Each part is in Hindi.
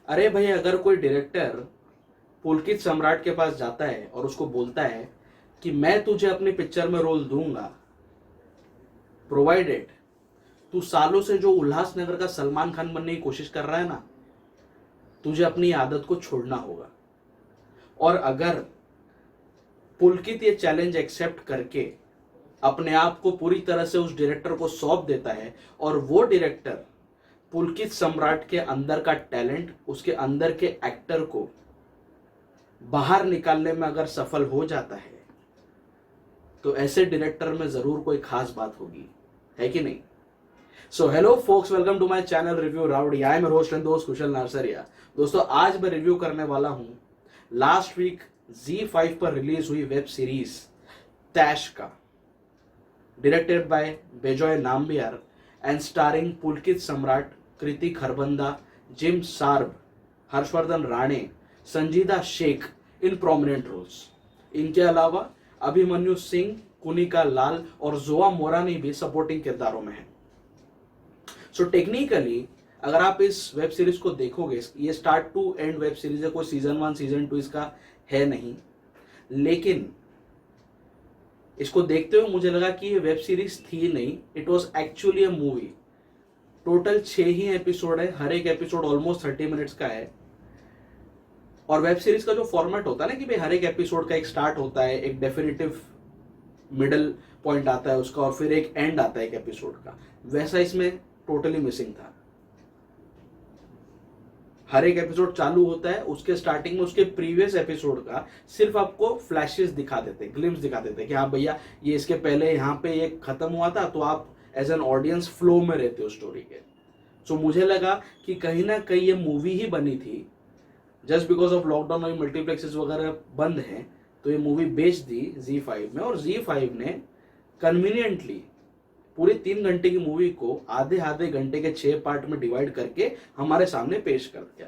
अरे भाई, अगर कोई डायरेक्टर पुलकित सम्राट के पास जाता है और उसको बोलता है कि मैं तुझे अपनी पिक्चर में रोल दूंगा, प्रोवाइडेड तू सालों से जो उल्लासनगर का सलमान खान बनने की कोशिश कर रहा है ना, तुझे अपनी आदत को छोड़ना होगा। और अगर पुलकित ये चैलेंज एक्सेप्ट करके अपने आप को पूरी तरह से उस डायरेक्टर को सौंप देता है और वो डायरेक्टर पुलकित सम्राट के अंदर का टैलेंट, उसके अंदर के एक्टर को बाहर निकालने में अगर सफल हो जाता है, तो ऐसे डायरेक्टर में जरूर कोई खास बात होगी, है कि नहीं। So hello folks, welcome to my channel review rowdy. I am host and दोस्त कुशल नारसरिया। दोस्तों, आज मैं रिव्यू करने वाला हूं लास्ट वीक Z5 पर रिलीज हुई वेब सीरीज तैश का, directed by Bejoy Nambiar and starring Pulkit Samrat, Kriti Kharbanda, Jim Sarbh, Harshvardhan Rane, Sanjeeda Shaikh in prominent roles. इनके अलावा अभिमन्यु सिंह, कुनिका लाल और जोआ मोरानी भी सपोर्टिंग किरदारों में हैं। सो टेक्निकली अगर आप इस वेब सीरीज को देखोगे, ये start to end web series है, कोई सीजन 1 सीजन 2 इसका है नहीं, लेकिन इसको देखते हुए मुझे लगा कि ये वेब सीरीज थी नहीं, it was actually a movie. Total 6 he episode है, हर एक एपिसोड ऑलमोस्ट 30 मिनट्स का है। और वेब सीरीज का जो फॉर्मेट होता है ना कि भाई हर एक एपिसोड का एक स्टार्ट होता है, एक डेफिनेटिव मिडल पॉइंट आता है उसका, और फिर एक एंड आता है एक एपिसोड का, वैसा इसमें टोटली मिसिंग था। हर एक एपिसोड चालू होता है, उसके स्टार्टिंग में उसके प्रीवियस एपिसोड का सिर्फ आपको फ्लैशेस दिखा देते, ग्लिम्स दिखा देते कि हाँ भैया ये इसके पहले यहाँ पे ये खत्म हुआ था, तो आप एज एन ऑडियंस फ्लो में रहते हो स्टोरी के। सो मुझे लगा कि कहीं ना कहीं ये मूवी ही बनी थी, जस्ट बिकॉज ऑफ लॉकडाउन और मल्टीप्लेक्सेस वगैरह बंद हैं, तो ये मूवी बेच दी Z5 में, और Z5 ने कन्वीनियंटली पूरी 3 घंटे की मूवी को आधे आधे घंटे के 6 पार्ट में डिवाइड करके हमारे सामने पेश कर दिया।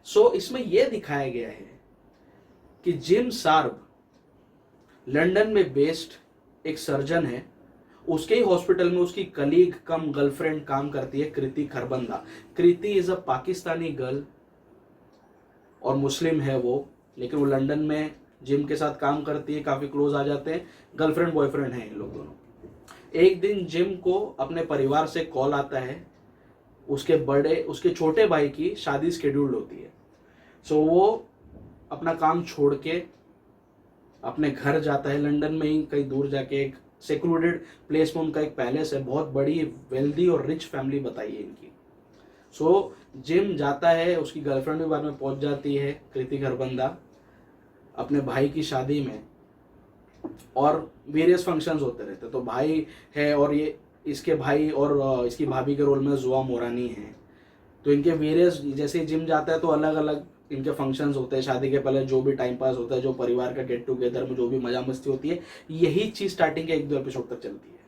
सो इसमें यह दिखाया गया है कि जिम सार्ब लंदन में बेस्ड एक सर्जन है, उसके ही हॉस्पिटल में उसकी कलीग कम गर्लफ्रेंड काम करती है, कृति खरबंदा। कृति इज अ पाकिस्तानी गर्ल और मुस्लिम है वो, लेकिन वो लंदन में जिम के साथ काम करती है, काफी क्लोज आ जाते हैं, गर्लफ्रेंड बॉयफ्रेंड है इन लोग दोनों। एक दिन जिम को अपने परिवार से कॉल आता है, उसके छोटे भाई की शादी स्केड्यूल्ड होती है। सो वो अपना काम छोड़ के अपने घर जाता है, लंदन में ही कहीं दूर जाके एक सेक्लूडेड प्लेस में उनका एक पैलेस है, बहुत बड़ी वेल्दी और रिच फैमिली बताई है इनकी। सो जिम जाता है, उसकी गर्लफ्रेंड भी बाद में पहुंच जाती है, कृति खरबंदा, अपने भाई की शादी में, और वेरियस फंक्शंस होते रहते। तो भाई है, और ये इसके भाई और इसकी भाभी के रोल में जोआ मोरानी है। तो इनके वेरियस, जैसे जिम जाता है तो अलग अलग इनके फंक्शंस होते हैं, शादी के पहले जो भी टाइम पास होता है, जो परिवार का गेट टुगेदर में जो भी मजा मस्ती होती है, यही चीज स्टार्टिंग के 1-2 एपिसोड तक चलती है।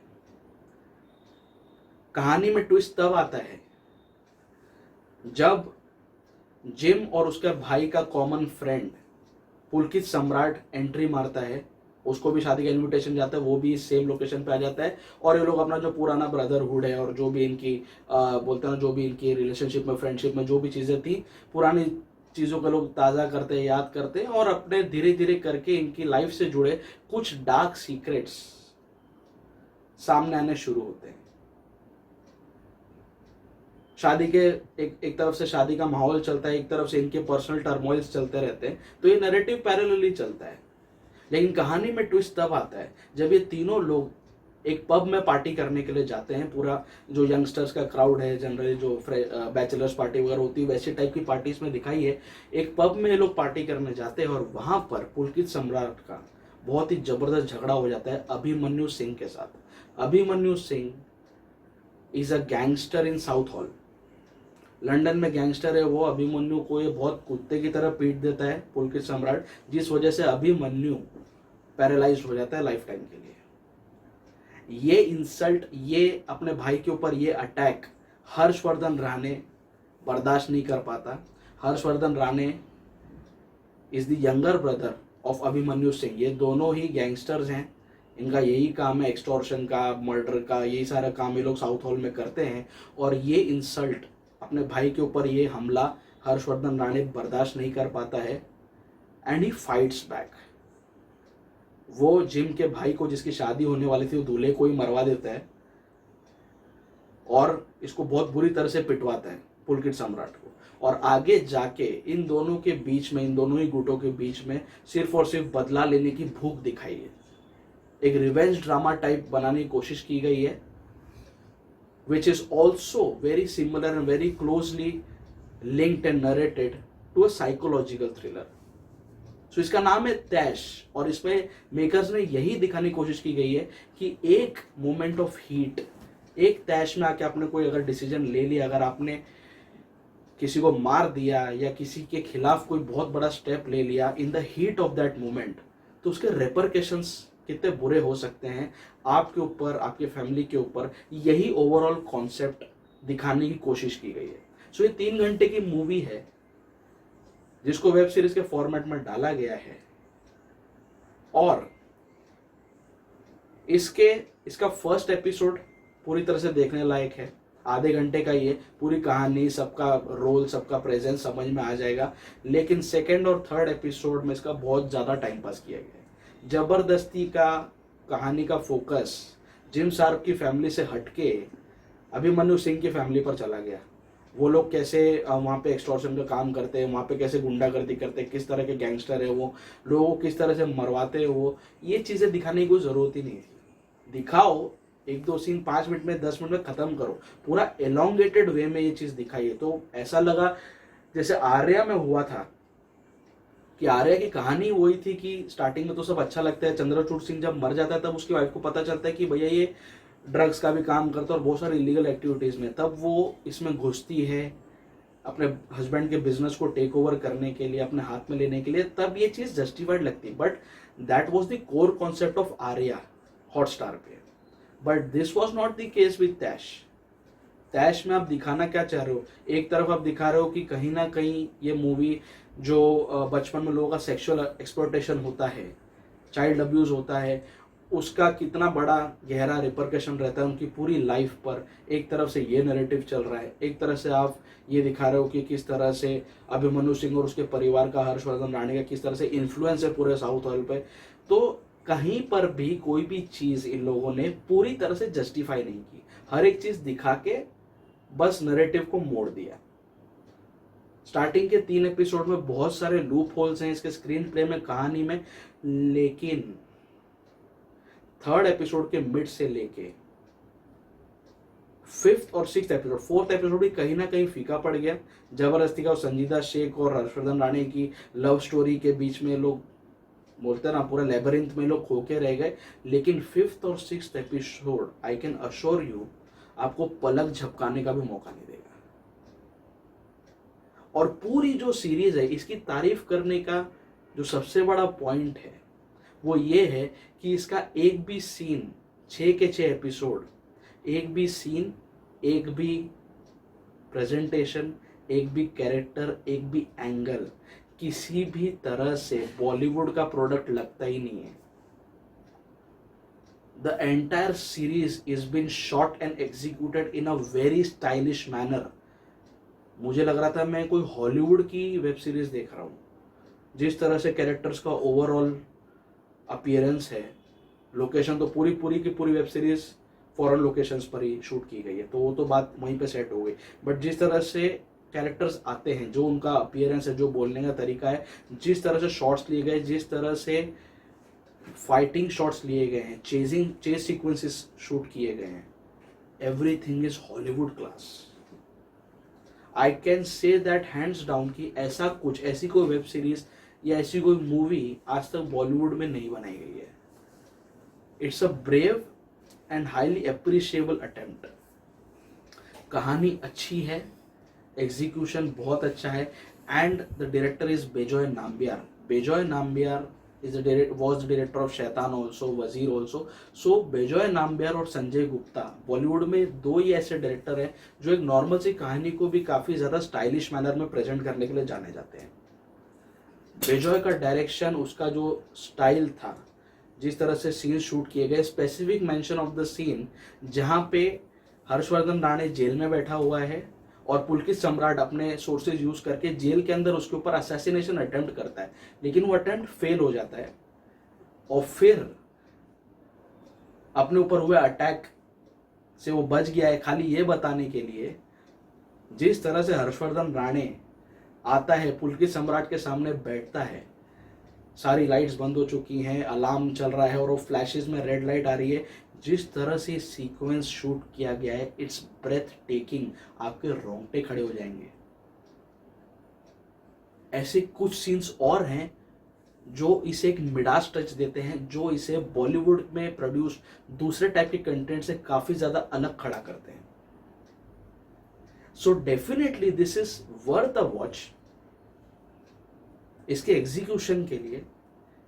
कहानी में ट्विस्ट तब आता है जब जिम और उसके भाई का common friend Pulkit Samrat entry मारता है, उसको भी शादी का इनविटेशन जाता है, वो भी सेम लोकेशन पे आ जाता है, और ये लोग अपना जो पुराना ब्रदरहुड है और जो भी इनकी बोलते हैं, जो भी इनकी रिलेशनशिप में, फ्रेंडशिप में जो भी चीज़ें थी, पुरानी चीज़ों को लोग ताज़ा करते हैं, याद करते हैं, और अपने धीरे धीरे करके इनकी लाइफ से जुड़े कुछ डार्क सीक्रेट्स सामने आने शुरू होते हैं। शादी के एक तरफ से शादी का माहौल चलता है, एक तरफ से इनके पर्सनल टर्मोइल्स चलते रहते हैं, तो ये नैरेटिव पैरेलली चलता है। लेकिन कहानी में ट्विस्ट तब आता है जब ये तीनों लोग एक पब में पार्टी करने के लिए जाते हैं। पूरा जो यंगस्टर्स का क्राउड है, जनरली जो बैचलर्स पार्टी वगैरह होती है, वैसी टाइप की पार्टीज में दिखाई है। एक पब में ये लोग पार्टी करने जाते हैं, और वहां पर पुलकित सम्राट का बहुत ही जबरदस्त झगड़ा हो जाता है अभिमन्यु सिंह के साथ। Abhimanyu Singh is a gangster in south hall, London में गैंगस्टर है वो। अभिमन्यु को ये बहुत कुत्ते की तरह पीट देता है पुलकित सम्राट, जिस वजह से अभिमन्यु पैरालाइज हो जाता है लाइफ टाइम के लिए। ये इंसल्ट, ये अपने भाई के ऊपर ये अटैक हर्षवर्धन राणे बर्दाश्त नहीं कर पाता। Harshvardhan Rane is the younger brother of Abhimanyu Singh. ये दोनों ही गैंगस्टर्स हैं, इनका यही काम है, एक्सटॉर्शन का, मर्डर का, यही सारा काम ये लोग साउथ हॉल में करते हैं। और ये इंसल्ट अपने भाई के ऊपर ये हमला हर्षवर्धन राणे बर्दाश्त नहीं कर पाता है एंड ही फाइट्स बैक। वो जिम के भाई को, जिसकी शादी होने वाली थी, वो दूल्हे को ही मरवा देता है और इसको बहुत बुरी तरह से पिटवाता है, पुलकित सम्राट को। और आगे जाके इन दोनों के बीच में, इन दोनों ही गुटों के बीच में सिर्फ और सिर्फ बदला लेने की भूख दिखाई है। एक रिवेंज ड्रामा टाइप बनाने की कोशिश की गई है, which is also very similar and very closely linked and narrated to a psychological thriller. So इसका नाम है तैश, और इसमें मेकर्स ने यही दिखाने की कोशिश की गई है कि एक मोमेंट ऑफ हीट, एक तैश में आके आपने कोई अगर डिसीजन ले लिया, अगर आपने किसी को मार दिया या किसी के खिलाफ कोई बहुत बड़ा स्टेप ले लिया in the heat of that moment, तो उसके रेपरकेशंस कितने बुरे हो सकते हैं आपके ऊपर, आपके फैमिली के ऊपर। यही ओवरऑल कॉन्सेप्ट दिखाने की कोशिश की गई है। सो ये 3 घंटे की मूवी है जिसको वेब सीरीज के फॉर्मेट में डाला गया है, और इसका फर्स्ट एपिसोड पूरी तरह से देखने लायक है। आधे घंटे का ये पूरी कहानी, सबका रोल, सबका प्रेजेंस समझ में आ जाएगा। लेकिन सेकेंड और थर्ड एपिसोड में इसका बहुत ज़्यादा टाइम पास किया गया है। जबरदस्ती का कहानी का फोकस जिम सार्प की फैमिली से हटके अभिमन्यु सिंह की फैमिली पर चला गया। वो लोग कैसे वहाँ पे एक्सटॉर्शन का काम करते हैं, वहाँ पे कैसे गुंडागर्दी करते हैं, किस तरह के गैंगस्टर है वो, लोगों को किस तरह से मरवाते हैं वो, ये चीज़ें दिखाने की कोई ज़रूरत ही नहीं थी। दिखाओ 1-2 सीन 5 मिनट में, 10 मिनट में ख़त्म करो। पूरा एलोंगेटेड वे में ये चीज़ दिखाई है। तो ऐसा लगा जैसे आर्या में हुआ था कि आर्या की कहानी वही थी कि स्टार्टिंग में तो सब अच्छा लगता है, चंद्रचूड़ सिंह जब मर जाता है तब उसकी वाइफ को पता चलता है कि भैया ये ड्रग्स का भी काम करता है और बहुत सारी इलीगल एक्टिविटीज़ में, तब वो इसमें घुसती है अपने हस्बैंड के बिजनेस को टेक ओवर करने के लिए, अपने हाथ में लेने के लिए, तब ये चीज़ जस्टिफाइड लगती है। But that was the core concept of Aarya Hotstar पे। But this was not the case with Taish. Taish में आप दिखाना क्या चाह रहे हो? एक तरफ आप दिखा रहे हो कि कहीं ना कहीं ये मूवी जो बचपन में लोगों का सेक्सुअल एक्सप्लॉयटेशन होता है, चाइल्ड अब्यूज़ होता है, उसका कितना बड़ा गहरा रिपरकशन रहता है उनकी पूरी लाइफ पर। एक तरफ से ये नैरेटिव चल रहा है, एक तरह से आप ये दिखा रहे हो कि किस तरह से अभिमन्यु सिंह और उसके परिवार का, हर्षवर्धन राणे का किस तरह से इन्फ्लुएंस है पूरे साउथ ऑयल पे। तो कहीं पर भी कोई भी चीज़ इन लोगों ने पूरी तरह से जस्टिफाई नहीं की। हर एक चीज़ दिखा के बस नैरेटिव को मोड़ दिया। स्टार्टिंग के 3 एपिसोड में बहुत सारे लूप होल्स हैं इसके स्क्रीन प्ले में, कहानी में, लेकिन थर्ड एपिसोड के मिड से लेके 5th और 6th एपिसोड, 4th एपिसोड भी कहीं ना कहीं फीका पड़ गया। जबरदस्ती का संजीदा शेख और हर्षवर्धन राणे की लव स्टोरी के बीच में लोग बोलते ना, पूरे लेबरिंथ में लोग खोके रह गए। लेकिन 5th और 6th episode, I can assure you, आपको पलक झपकाने का भी मौका नहीं देगा। और पूरी जो सीरीज है, इसकी तारीफ करने का जो सबसे बड़ा पॉइंट है वो ये है कि इसका एक भी सीन, 6 के 6 एपिसोड, एक भी सीन, एक भी प्रेजेंटेशन, एक भी कैरेक्टर, एक भी एंगल किसी भी तरह से बॉलीवुड का प्रोडक्ट लगता ही नहीं है। The entire series is been shot and executed in a very stylish manner. मुझे लग रहा था मैं कोई हॉलीवुड की वेब सीरीज देख रहा हूँ। जिस तरह से कैरेक्टर्स का ओवरऑल अपीयरेंस है, लोकेशन तो पूरी की पूरी वेब सीरीज फॉरेन लोकेशंस पर ही शूट की गई है, तो वो तो बात वहीं पे सेट हो गई। बट जिस तरह से कैरेक्टर्स आते हैं, जो उनका अपीयरेंस है, जो बोलने का तरीका है, जिस तरह से शॉट्स लिए गए, जिस तरह से फाइटिंग शॉट्स लिए गए हैं, चेस सीक्वेंसेस शूट किए गए हैं, everything is Hollywood class. I can say that hands down कि ऐसा कुछ, ऐसी कोई वेब सीरीज या ऐसी कोई मूवी आज तक बॉलीवुड में नहीं बनाई गई है। It's a brave and highly appreciable attempt. कहानी अच्छी है, एग्जीक्यूशन बहुत अच्छा है, and the director is Bejoy Nambiar. Bejoy Nambiar was the director of शैतान also, वजीर also. So बेजॉय नाम्बियार और संजय गुप्ता बॉलीवुड में 2 ही ऐसे डायरेक्टर हैं जो एक नॉर्मल सी कहानी को भी काफ़ी ज़्यादा स्टाइलिश मैनर में प्रेजेंट करने के लिए जाने जाते हैं। बेजॉय का डायरेक्शन, उसका जो स्टाइल था, जिस तरह से सीन शूट किए गए, specific mention of the scene जहाँ पे हर्षवर्धन राणे जेल में बैठा हुआ है और पुलकित सम्राट अपने सोर्सेज यूज करके जेल के अंदर उसके ऊपर असैसिनेशन अटेम्प्ट करता है, लेकिन वो अटेम्प्ट फेल हो जाता है। और फिर अपने ऊपर हुए अटैक से वो बच गया है, खाली ये बताने के लिए जिस तरह से हर्षवर्धन राणे आता है, पुलकित सम्राट के सामने बैठता है, सारी लाइट्स बंद हो चुकी हैं, अलार्म चल रहा है और वो फ्लैशेस में रेड लाइट आ रही है, जिस तरह से सीक्वेंस शूट किया गया है, इट्स ब्रेथ टेकिंग, आपके रोंगटे खड़े हो जाएंगे। ऐसे कुछ सीन्स और हैं जो इसे एक मिडास टच देते हैं, जो इसे बॉलीवुड में प्रोड्यूस दूसरे टाइप के कंटेंट से काफी ज्यादा अलग खड़ा करते हैं। So definitely this is worth a watch. इसके एग्जीक्यूशन के लिए,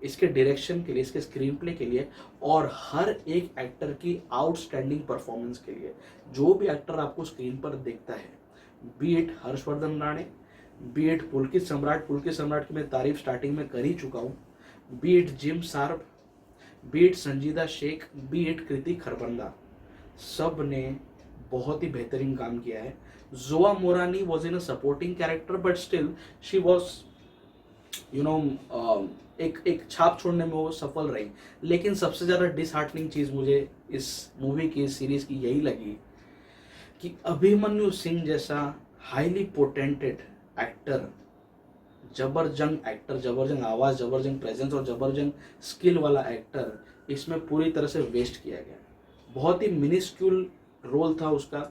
इसके डायरेक्शन के लिए, इसके स्क्रीन प्ले के लिए और हर एक एक्टर की आउटस्टैंडिंग परफॉर्मेंस के लिए। जो भी एक्टर आपको स्क्रीन पर देखता है, be it Harshvardhan Rane, be it Pulkit Samrat की मैं तारीफ स्टार्टिंग में कर ही चुका हूँ, be it Jim Sarbh, be it Sanjeeda Shaikh, be it Kriti Kharbanda, सब ने बहुत ही बेहतरीन काम किया है। Zoa Morani was in a supporting character but still she was एक छाप छोड़ने में वो सफल रही। लेकिन सबसे ज़्यादा डिसहार्टनिंग चीज़ मुझे इस मूवी की, इस सीरीज की यही लगी कि अभिमन्यु सिंह जैसा हाईली पोटेंटेड एक्टर, जबरजंग आवाज़, जबरजंग प्रेजेंस और जबरजंग स्किल वाला एक्टर इसमें पूरी तरह से वेस्ट किया गया। बहुत ही मिनिस्क्यूल रोल था उसका।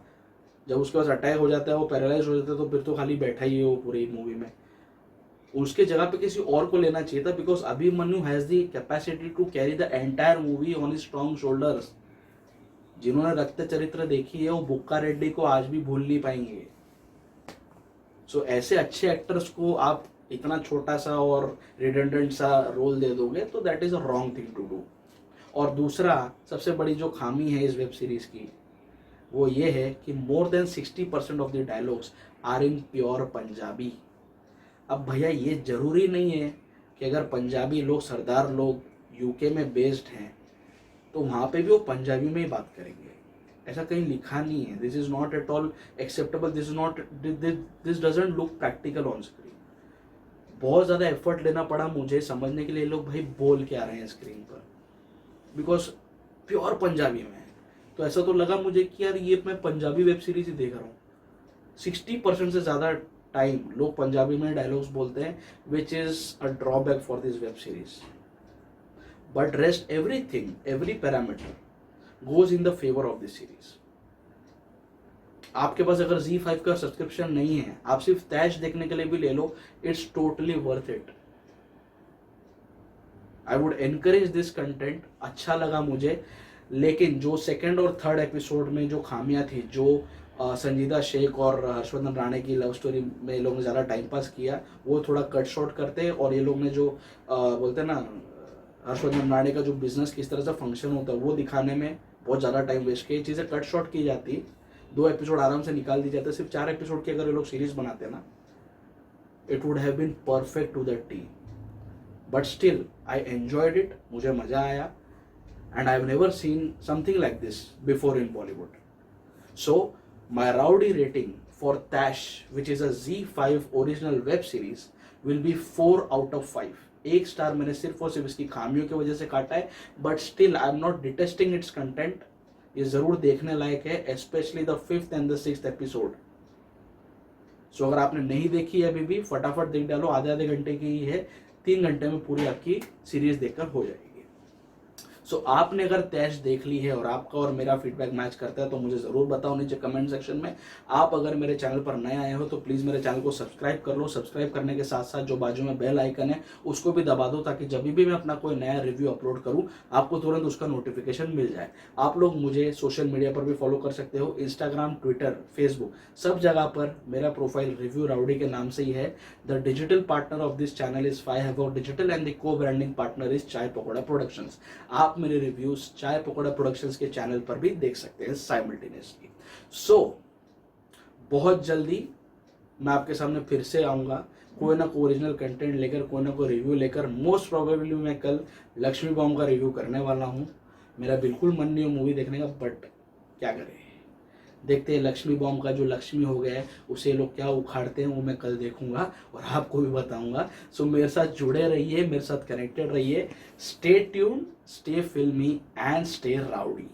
जब उसके पास अटैक हो जाता है, वो पैरालाइज हो जाता है, तो फिर तो खाली बैठा ही है वो पूरी मूवी में। उसके जगह पे किसी और को लेना चाहिए था, because Abhimanyu has the capacity to carry the entire movie on his strong shoulders. जिन्होंने रक्त चरित्र देखी है वो बुक्का रेड्डी को आज भी भूल नहीं पाएंगे। सो ऐसे अच्छे एक्टर्स को आप इतना छोटा सा और रिडंडेंट सा रोल दे दोगे तो that is a wrong thing to do. और दूसरा सबसे बड़ी जो खामी है इस वेब सीरीज की, वो ये है कि more than 60% of the dialogues are in pure Punjabi. अब भैया ये जरूरी नहीं है कि अगर पंजाबी लोग, सरदार लोग यूके में बेस्ड हैं तो वहाँ पे भी वो पंजाबी में ही बात करेंगे, ऐसा कहीं लिखा नहीं है। This is not at all acceptable, this doesn't look practical on screen. बहुत ज़्यादा एफर्ट लेना पड़ा मुझे समझने के लिए लोग भाई बोल के आ रहे हैं स्क्रीन पर, बिकॉज प्योर पंजाबी में है। तो ऐसा तो लगा मुझे कि यार ये मैं पंजाबी वेब सीरीज ही देख रहा हूँ। 60% से ज़्यादा टाइम लोग पंजाबी में डायलॉग्स बोलते हैं, which is a drawback for this web series. But rest everything, every parameter goes in the favour of this series. आपके पास अगर Z5 का सब्सक्रिप्शन नहीं है, आप सिर्फ तैश देखने के लिए भी ले लो, it's totally worth it. I would encourage this content. अच्छा लगा मुझे, लेकिन जो सेकेंड और थर्ड एपिसोड में जो खामियां थी, जो संजीदा शेख और हर्षवर्धन राणे की लव स्टोरी में ये लोग ने ज़्यादा टाइम पास किया, वो थोड़ा कट शॉर्ट करते। और ये लोग ने जो बोलते हैं ना, हर्षवर्धन राणे का जो बिजनेस किस तरह से फंक्शन होता है वो दिखाने में बहुत ज़्यादा टाइम वेस्ट किया। चीज़ें कट शॉर्ट की जाती, 2 एपिसोड आराम से निकाल दी जाते। सिर्फ 4 एपिसोड की अगर ये लोग सीरीज बनाते ना, it would have been perfect to the T. But still I enjoyed it, मुझे मज़ा आया। And I've never seen something like this before in Bollywood. So my rowdy rating for Tash, which is a Z5 original web series, will be 4 out of 5. 1 star मैंने सिर्फ और सिर्फ इसकी खामियों की वजह से काटा है, but still I am not detesting its content. ये जरूर देखने लायक है, specially the 5th and the 6th episode. So अगर आपने नहीं देखी है अभी भी, फटाफट देख डालो, आधे घंटे की ही है, 3 घंटे में पूरी आपकी सीरीज देखकर हो जाएगी। सो आपने अगर तैश देख ली है और आपका और मेरा फीडबैक मैच करता है तो मुझे ज़रूर बताओ नीचे कमेंट सेक्शन में। आप अगर मेरे चैनल पर नए आए हो तो प्लीज़ मेरे चैनल को सब्सक्राइब कर लो। सब्सक्राइब करने के साथ साथ जो बाजू में बेल आइकन है उसको भी दबा दो, ताकि जब भी मैं अपना कोई नया रिव्यू अपलोड करूं आपको तुरंत उसका नोटिफिकेशन मिल जाए। आप लोग मुझे सोशल मीडिया पर भी फॉलो कर सकते हो, इंस्टाग्राम, ट्विटर, फेसबुक, सब जगह पर मेरा प्रोफाइल रिव्यू राउडी के नाम से ही है। The digital partner of this channel is 5 Havoc digital and the को ब्रांडिंग पार्टनर इज चाय पकौड़ा प्रोडक्शंस। आप मेरे रिव्यूज चाय पकौड़ा प्रोडक्शंस के चैनल पर भी देख सकते हैं साइमल्टेनियसली। सो बहुत जल्दी मैं आपके सामने फिर से आऊंगा, कोई ना कोई ओरिजिनल कंटेंट लेकर, कोई ना कोई रिव्यू लेकर। मोस्ट प्रोबेबली मैं कल लक्ष्मी बॉम्ब का रिव्यू करने वाला हूं। मेरा बिल्कुल मन नहीं है मूवी देखने का, बट क्या करें, देखते हैं लक्ष्मी बॉम्ब का जो लक्ष्मी हो गया है उसे लोग क्या उखाड़ते हैं, वो मैं कल देखूंगा और आपको भी बताऊंगा। सो मेरे साथ जुड़े रहिए, मेरे साथ कनेक्टेड रहिए। स्टे ट्यून, स्टे फिल्मी एंड स्टे राउडी।